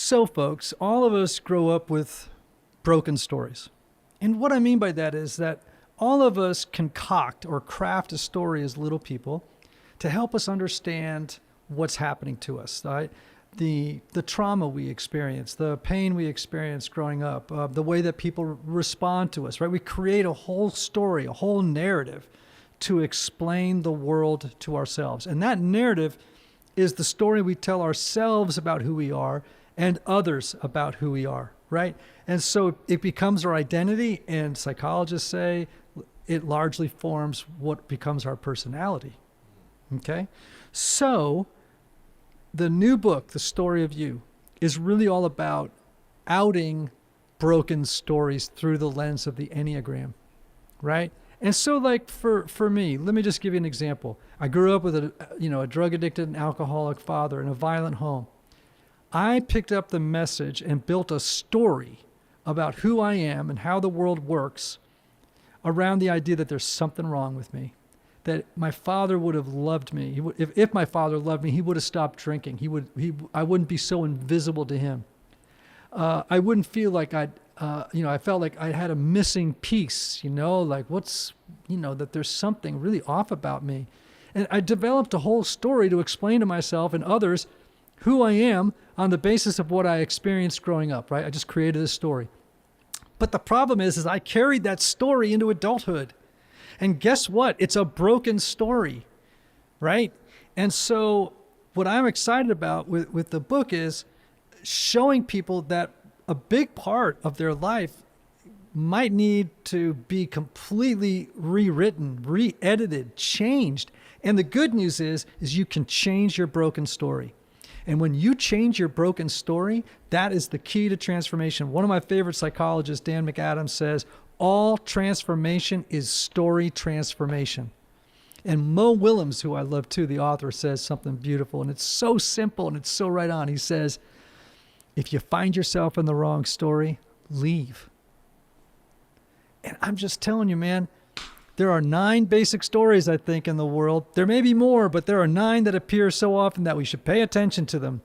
So, folks, all of us grow up with broken stories. And what I mean by that is that all of us concoct or craft a story as little people to help us understand what's happening to us, right? The trauma we experience, the pain we experience growing up, the way that people respond to us, right? We create a whole story, a whole narrative to explain the world to ourselves. And that narrative is the story we tell ourselves about who we are and others about who we are, right? And so it becomes our identity, and psychologists say it largely forms what becomes our personality, okay? So the new book, The Story of You, is really all about outing broken stories through the lens of the Enneagram, right? And so, like, for me, let me just give you an example. I grew up with a drug addicted and alcoholic father in a violent home. I picked up the message and built a story about who I am and how the world works around the idea that there's something wrong with me, that my father would have loved me. If my father loved me, he would have stopped drinking. I wouldn't be so invisible to him. I wouldn't feel like I felt like I had a missing piece, like that there's something really off about me. And I developed a whole story to explain to myself and others who I am on the basis of what I experienced growing up, right? I just created this story. But the problem is I carried that story into adulthood. And guess what? It's a broken story, right? And so what I'm excited about with the book is showing people that a big part of their life might need to be completely rewritten, re-edited, changed. And the good news is you can change your broken story. And when you change your broken story, that is the key to transformation. One of my favorite psychologists, Dan McAdams, says, all transformation is story transformation. And Mo Willems, who I love too, the author, says something beautiful, and it's so simple and it's so right on. He says, if you find yourself in the wrong story, leave. And I'm just telling you, man, there are 9 basic stories, I think, in the world. There may be more, but there are 9 that appear so often that we should pay attention to them.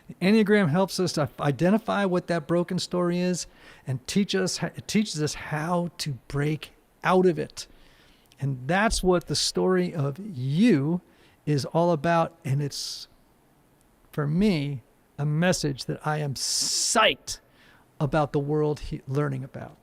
The Enneagram helps us to identify what that broken story is and it teaches us how to break out of it. And that's what the story of you is all about. And it's, for me, a message that I am psyched about the world learning about.